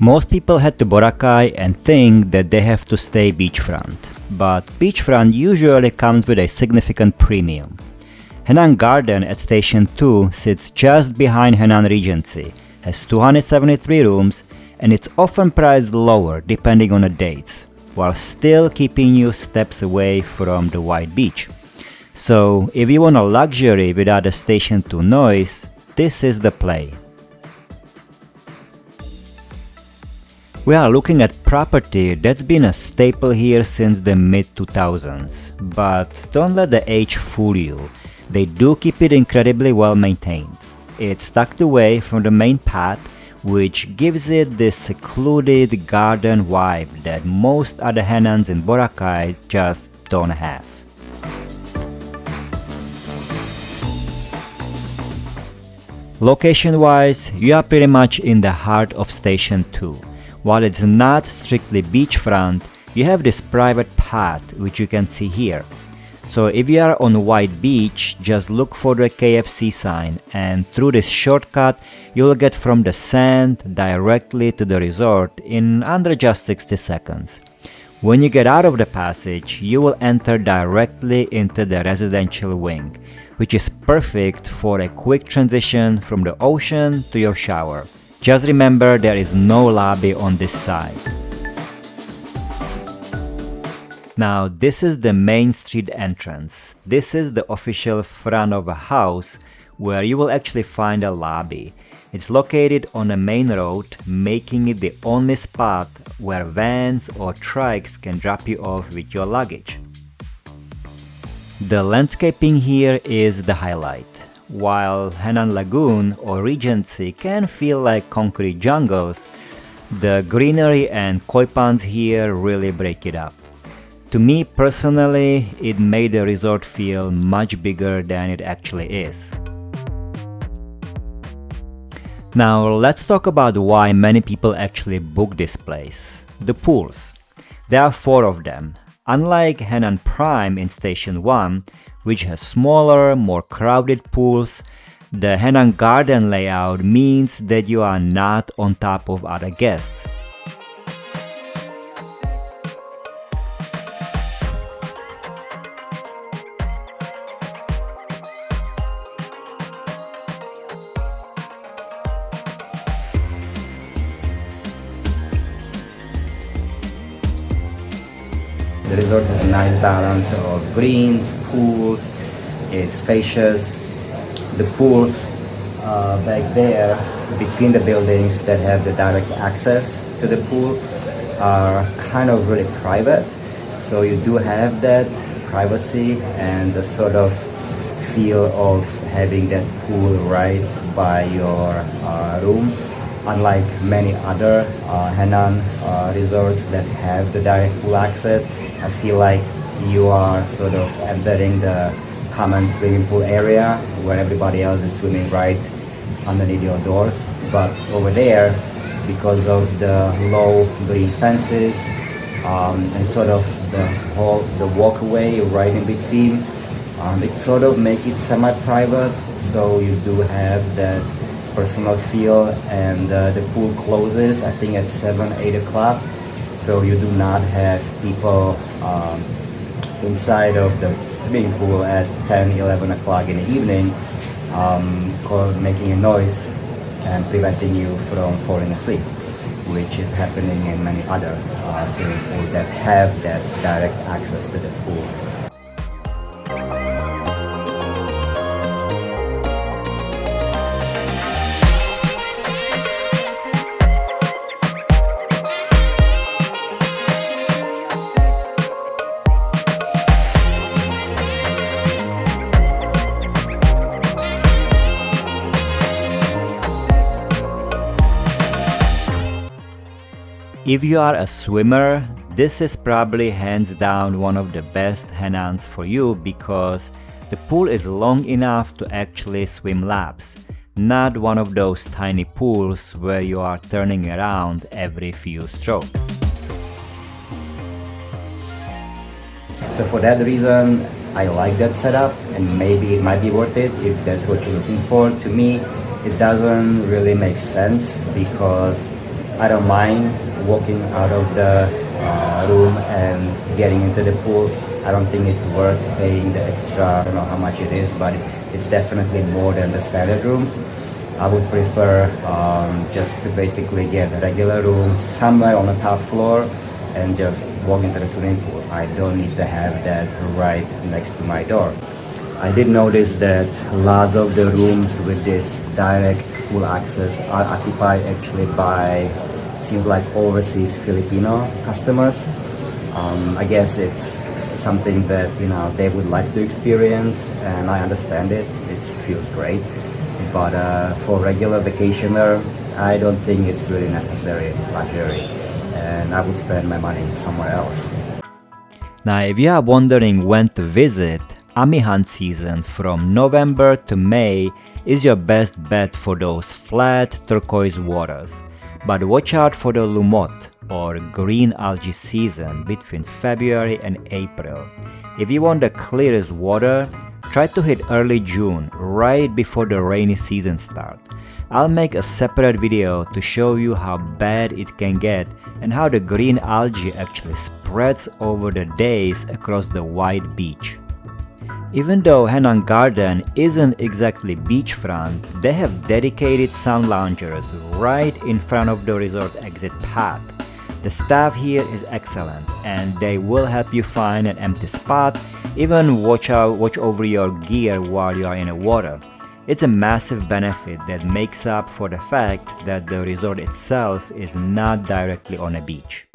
Most people head to Boracay and think that they have to stay beachfront, but beachfront usually comes with a significant premium. Henann Garden at Station 2 sits just behind Henann Regency, has 273 rooms, and it's often priced lower depending on the dates, while still keeping you steps away from the white beach. So if you want a luxury without the Station 2 noise, this is the play. We are looking at property that's been a staple here since the mid-2000s, but don't let the age fool you. They do keep it incredibly well maintained. It's tucked away from the main path, which gives it this secluded garden vibe that most other Henanns in Boracay just don't have. Location-wise, you are pretty much in the heart of Station 2. While it's not strictly beachfront, you have this private path which you can see here. So if you are on White Beach, just look for the KFC sign, and through this shortcut you'll get from the sand directly to the resort in under just 60 seconds. When you get out of the passage, you will enter directly into the residential wing, which is perfect for a quick transition from the ocean to your shower. Just remember, there is no lobby on this side. Now, this is the main street entrance. This is the official front of a house where you will actually find a lobby. It's located on the main road, making it the only spot where vans or trikes can drop you off with your luggage. The landscaping here is the highlight. While Henann Lagoon or Regency can feel like concrete jungles, the greenery and koi ponds here really break it up. To me personally, it made the resort feel much bigger than it actually is. Now let's talk about why many people actually book this place. The pools. There are 4 of them. Unlike Henann Prime in Station 1, which has smaller, more crowded pools, the Henann Garden layout means that you are not on top of other guests. The resort has a nice balance of greens, pools, it's spacious. The pools back there between the buildings that have the direct access to the pool are kind of really private. So you do have that privacy and the sort of feel of having that pool right by your room. Unlike many other Henann resorts that have the direct pool access, I feel like you are sort of entering the common swimming pool area where everybody else is swimming right underneath your doors. But over there, because of the low green fences and sort of the walkway right in between, it sort of make it semi-private. So you do have that personal feel, and the pool closes I think at 7-8 o'clock. So you do not have people inside of the swimming pool at 10-11 o'clock in the evening making a noise and preventing you from falling asleep, which is happening in many other swimming pools that have that direct access to the pool. If you are a swimmer, this is probably hands down one of the best Henanns for you because the pool is long enough to actually swim laps, not one of those tiny pools where you are turning around every few strokes. So for that reason, I like that setup, and maybe it might be worth it if that's what you're looking for. To me, it doesn't really make sense because I don't mind walking out of the room and getting into the pool. I don't think it's worth paying the extra. I don't know how much it is, but it's definitely more than the standard rooms. I would prefer just to basically get a regular room somewhere on the top floor and just walk into the swimming pool. I don't need to have that right next to my door. I did notice that lots of the rooms with this direct pool access are occupied actually by, seems like, overseas Filipino customers. I guess it's something that they would like to experience, and I understand it. It feels great, but for regular vacationer, I don't think it's really necessary luxury, and I would spend my money somewhere else. Now, if you are wondering when to visit, Amihan season from November to May is your best bet for those flat turquoise waters. But watch out for the lumot or green algae season between February and April. If you want the clearest water, try to hit early June, right before the rainy season starts. I'll make a separate video to show you how bad it can get and how the green algae actually spreads over the days across the wide beach. Even though Henann Garden isn't exactly beachfront, they have dedicated sun loungers right in front of the resort exit path. The staff here is excellent, and they will help you find an empty spot, even watch over your gear while you are in the water. It's a massive benefit that makes up for the fact that the resort itself is not directly on a beach.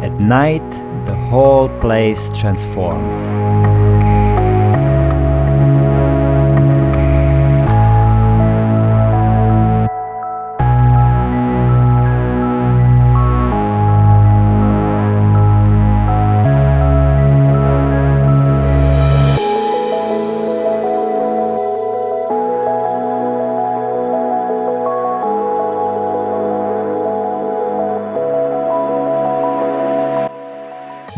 At night, the whole place transforms.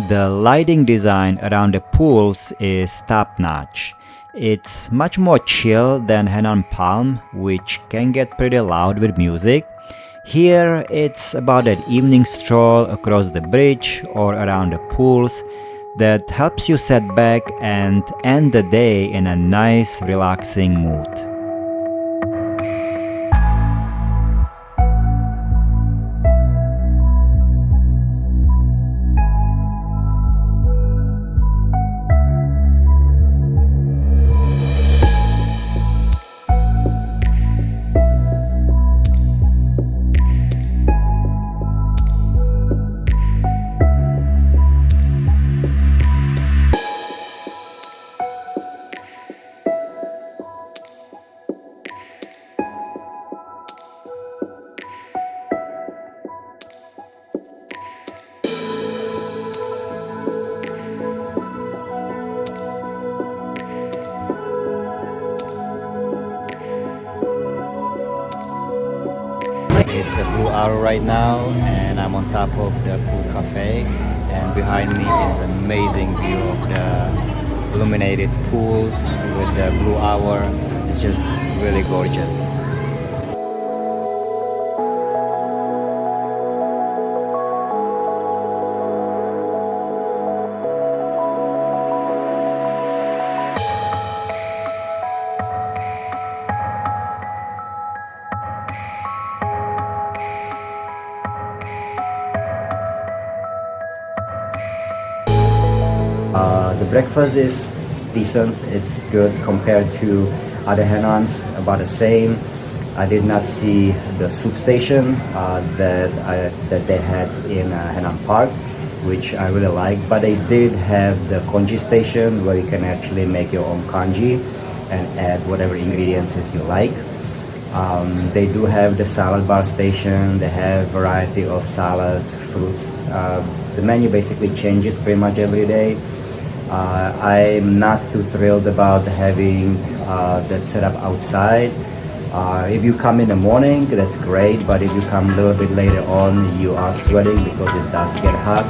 The lighting design around the pools is top-notch. It's much more chill than Henann Palm, which can get pretty loud with music. Here, it's about an evening stroll across the bridge or around the pools that helps you set back and end the day in a nice, relaxing mood. It's a blue hour right now, and I'm on top of the pool cafe, and behind me is an amazing view of the illuminated pools with the blue hour. It's just really gorgeous. The breakfast is decent. It's good compared to other Henanns, about the same. I did not see the soup station that they had in Henann Park, which I really like, but they did have the congee station where you can actually make your own congee and add whatever ingredients you like. They do have the salad bar station. They have variety of salads, fruits. The menu basically changes pretty much every day. I'm not too thrilled about having that set up outside. If you come in the morning, that's great, but if you come a little bit later on, you are sweating because it does get hot.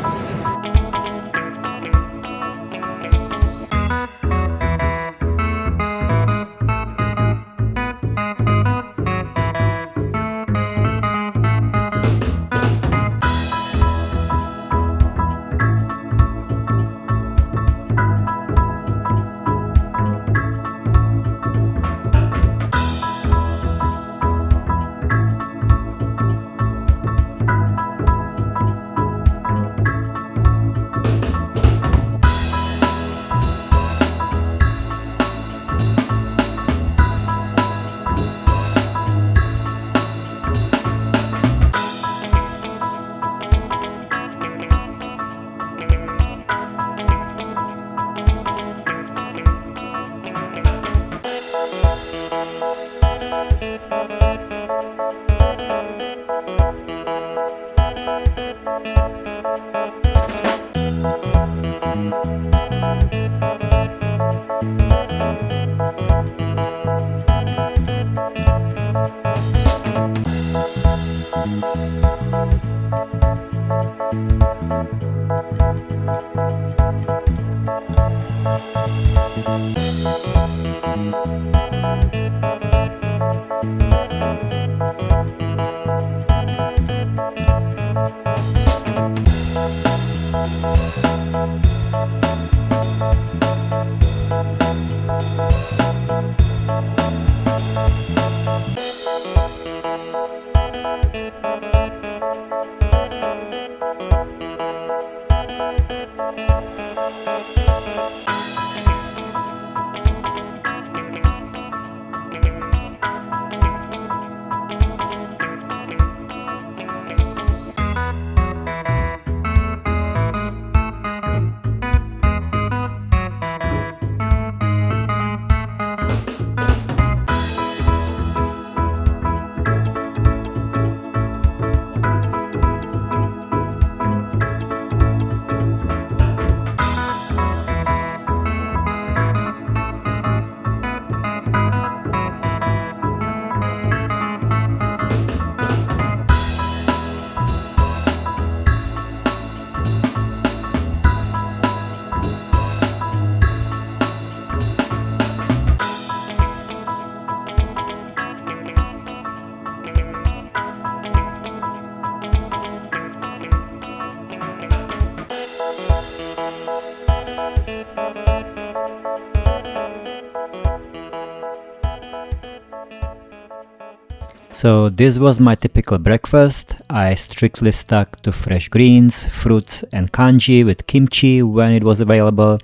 So this was my typical breakfast. I strictly stuck to fresh greens, fruits and kanji with kimchi when it was available,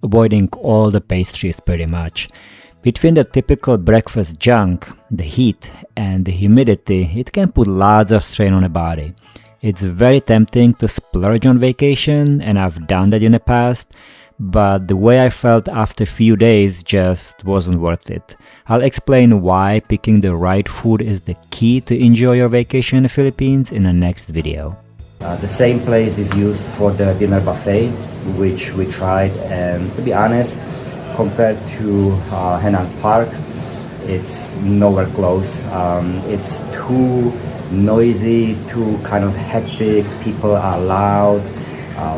avoiding all the pastries pretty much. Between the typical breakfast junk, the heat and the humidity, it can put lots of strain on the body. It's very tempting to splurge on vacation, and I've done that in the past, but the way I felt after a few days just wasn't worth it. I'll explain why picking the right food is the key to enjoy your vacation in the Philippines in the next video. The same place is used for the dinner buffet, which we tried, and to be honest, compared to Henann Park, it's nowhere close. It's too noisy, too kind of hectic, people are loud,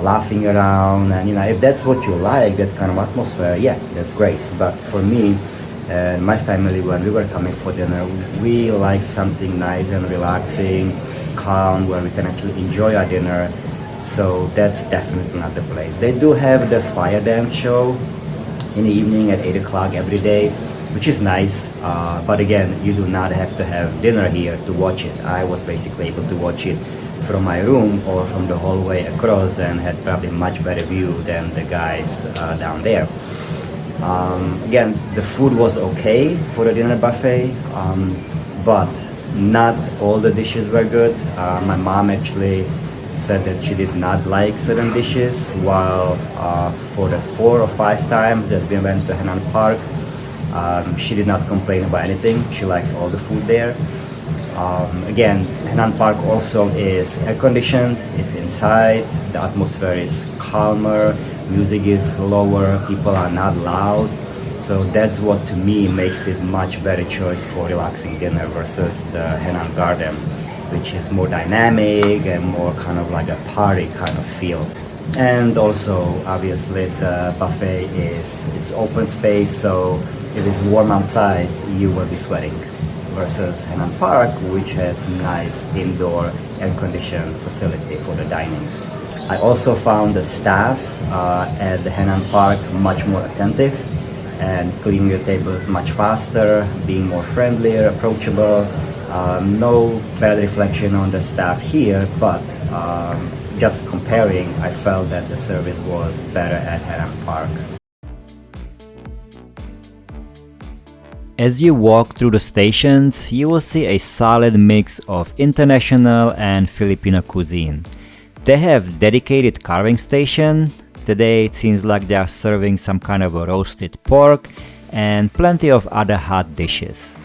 laughing around, and if that's what you like, that kind of atmosphere, yeah, that's great. But for me and my family, when we were coming for dinner, we liked something nice and relaxing, calm, where we can actually enjoy our dinner. So that's definitely not the place. They do have the fire dance show in the evening at 8 o'clock every day, which is nice, but again, you do not have to have dinner here to watch it. I was basically able to watch it from my room or from the hallway across, and had probably much better view than the guys down there. Again, the food was okay for the dinner buffet, but not all the dishes were good. My mom actually said that she did not like certain dishes, while for the 4 or 5 times that we went to Henann Park, she did not complain about anything. She liked all the food there. Again, Henann Park also is air conditioned, it's inside, the atmosphere is calmer, music is lower, people are not loud. So that's what to me makes it much better choice for relaxing dinner versus the Henann Garden, which is more dynamic and more kind of like a party kind of feel. And also, obviously, the buffet it's open space, so if it's warm outside, you will be sweating. Versus Henann Park, which has nice indoor air-conditioned facility for the dining. I also found the staff at the Henann Park much more attentive and cleaning the tables much faster, being more friendlier, approachable. No bad reflection on the staff here, but just comparing, I felt that the service was better at Henann Park. As you walk through the stations, you will see a solid mix of international and Filipino cuisine. They have dedicated carving station. Today it seems like they are serving some kind of a roasted pork and plenty of other hot dishes.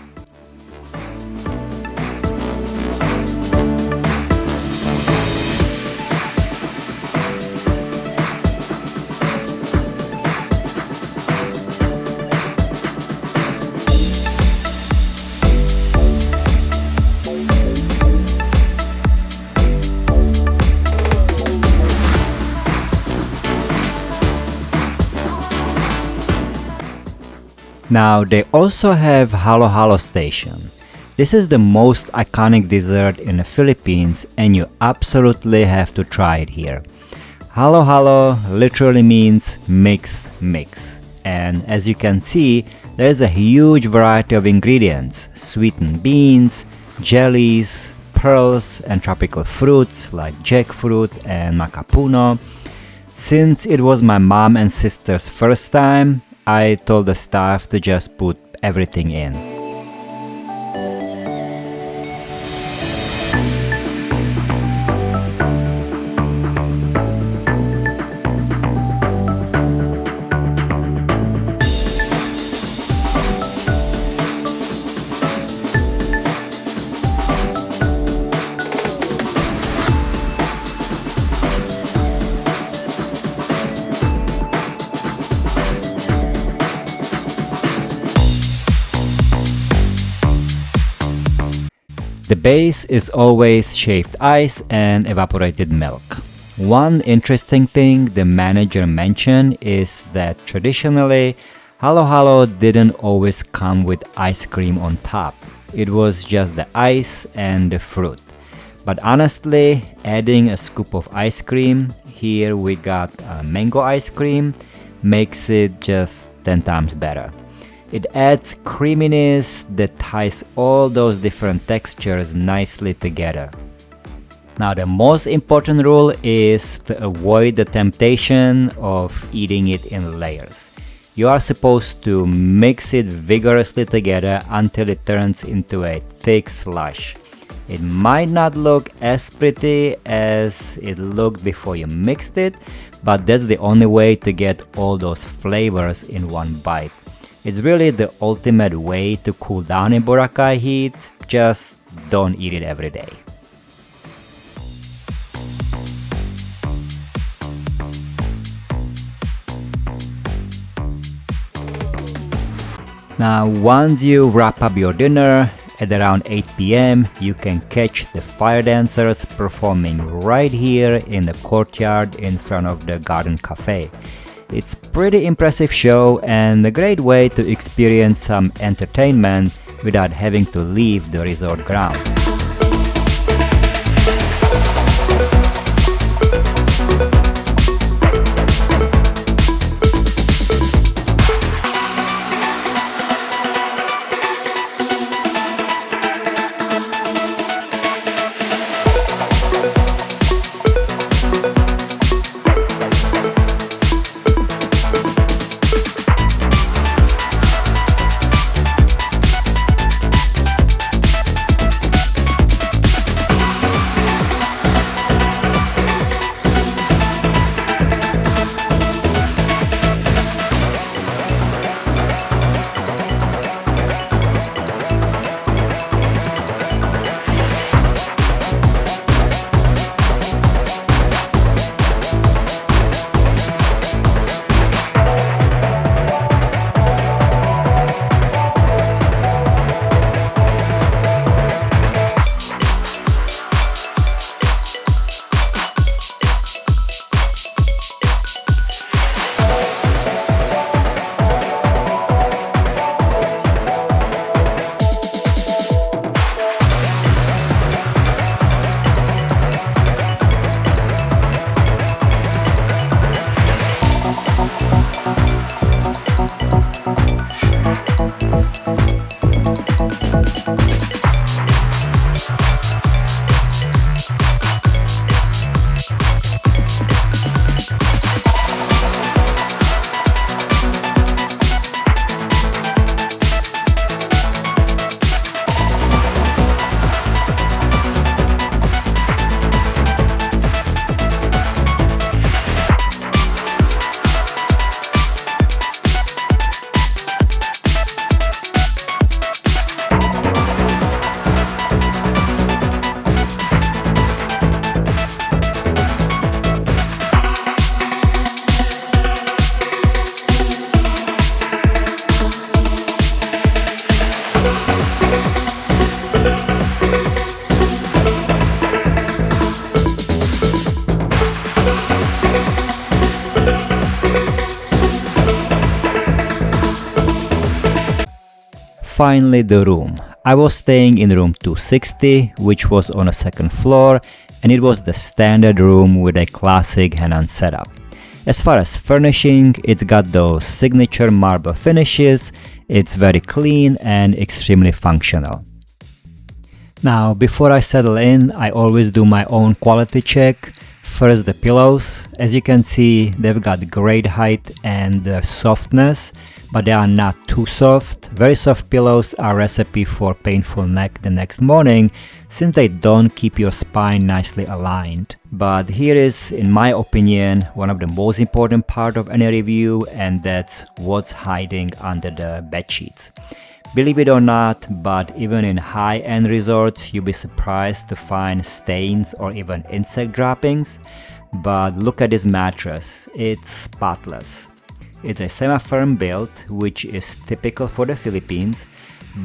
Now, they also have Halo Halo Station. This is the most iconic dessert in the Philippines, and you absolutely have to try it here. Halo Halo literally means mix, mix. And as you can see, there is a huge variety of ingredients: sweetened beans, jellies, pearls, and tropical fruits like jackfruit and macapuno. Since it was my mom and sister's first time, I told the staff to just put everything in. The base is always shaved ice and evaporated milk. One interesting thing the manager mentioned is that traditionally, Halo Halo didn't always come with ice cream on top. It was just the ice and the fruit. But honestly, adding a scoop of ice cream, here we got mango ice cream, makes it just 10 times better. It adds creaminess that ties all those different textures nicely together. Now, the most important rule is to avoid the temptation of eating it in layers. You are supposed to mix it vigorously together until it turns into a thick slush. It might not look as pretty as it looked before you mixed it, but that's the only way to get all those flavors in one bite. It's really the ultimate way to cool down in Boracay heat, just don't eat it every day. Now, once you wrap up your dinner, at around 8 p.m., you can catch the fire dancers performing right here in the courtyard in front of the Garden Café. It's pretty impressive show and a great way to experience some entertainment without having to leave the resort grounds. finally, the room. I was staying in room 260, which was on a second floor, and it was the standard room with a classic Henann setup. As far as furnishing, it's got those signature marble finishes, it's very clean and extremely functional. Now, before I settle in, I always do my own quality check. First, the pillows. As you can see, they've got great height and softness, but they are not too soft. Very soft pillows are a recipe for painful neck the next morning, since they don't keep your spine nicely aligned. But here is, in my opinion, one of the most important part of any review, and that's what's hiding under the bed sheets. Believe it or not, but even in high-end resorts, you'll be surprised to find stains or even insect droppings. But look at this mattress, it's spotless. It's a semi-firm build, which is typical for the Philippines,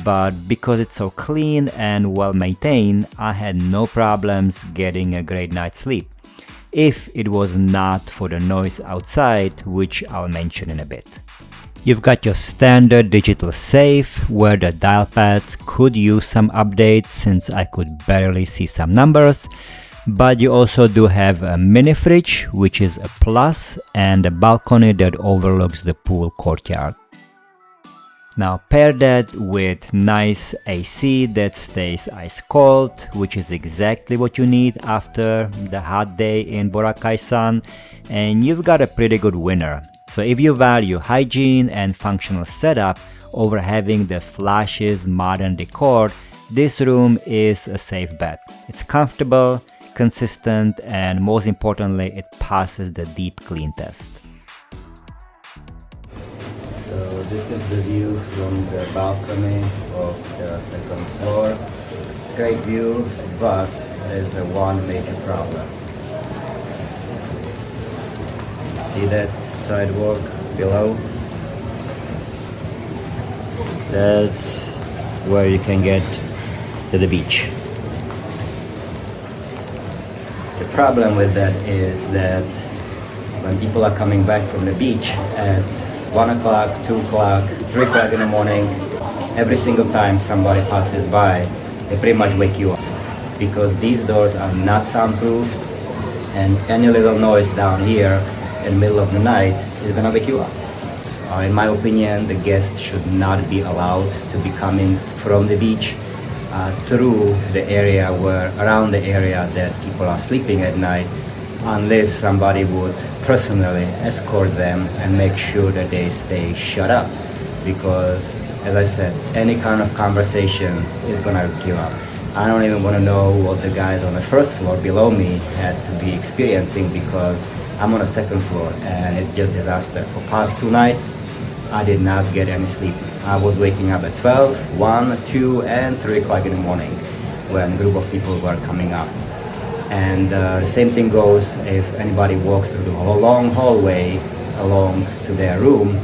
but because it's so clean and well maintained, I had no problems getting a great night's sleep, if it was not for the noise outside, which I'll mention in a bit. You've got your standard digital safe, where the dial pads could use some updates since I could barely see some numbers, but you also do have a mini fridge, which is a plus, and a balcony that overlooks the pool courtyard. Now pair that with nice AC that stays ice cold, which is exactly what you need after the hot day in Boracay sun, and you've got a pretty good winner. So if you value hygiene and functional setup over having the flashiest modern decor, this room is a safe bet. It's comfortable, consistent, and most importantly, it passes the deep clean test. So this is the view from the balcony of the second floor. It's a great view, but there's one major problem. See that sidewalk below? That's where you can get to the beach. The problem with that is that when people are coming back from the beach at 1 o'clock, 2 o'clock, 3 o'clock in the morning, every single time somebody passes by, they pretty much wake you up, because these doors are not soundproof, and any little noise down here in the middle of the night is gonna wake you up. In my opinion, the guests should not be allowed to be coming from the beach through the area around the area that people are sleeping at night, unless somebody would personally escort them and make sure that they stay shut up. Because, as I said, any kind of conversation is gonna wake you up. I don't even want to know what the guys on the first floor below me had to be experiencing, because I'm on the second floor and it's just disaster. For past 2 nights, I did not get any sleep. I was waking up at 12, 1, 2, and 3 o'clock in the morning when a group of people were coming up. And the same thing goes if anybody walks through the long hallway along to their room,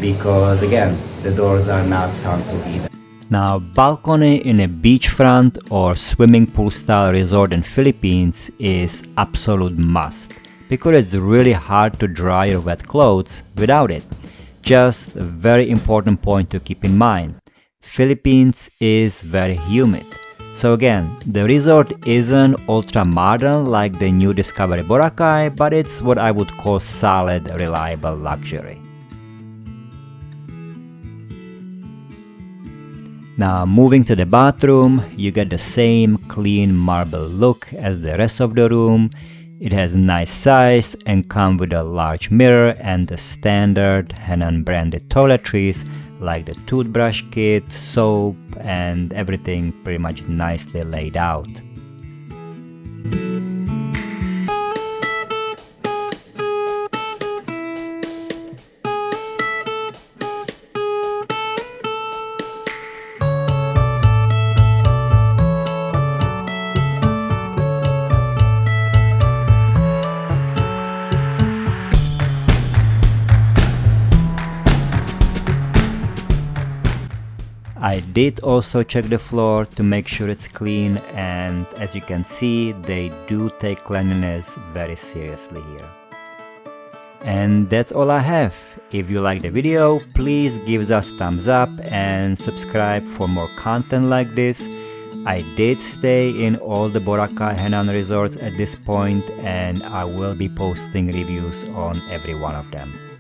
because again, the doors are not soundproof either. Now, balcony in a beachfront or swimming pool style resort in Philippines is absolute must, because it's really hard to dry your wet clothes without it. Just a very important point to keep in mind. Philippines is very humid. So again, the resort isn't ultra modern like the new Discovery Boracay, but it's what I would call solid, reliable luxury. Now moving to the bathroom, you get the same clean marble look as the rest of the room. It has nice size and come with a large mirror and the standard Henann branded toiletries like the toothbrush kit, soap, and everything pretty much nicely laid out. I did also check the floor to make sure it's clean, and as you can see, they do take cleanliness very seriously here. And that's all I have. If you like the video, please give us thumbs up and subscribe for more content like this. I did stay in all the Boracay Henann resorts at this point, and I will be posting reviews on every one of them.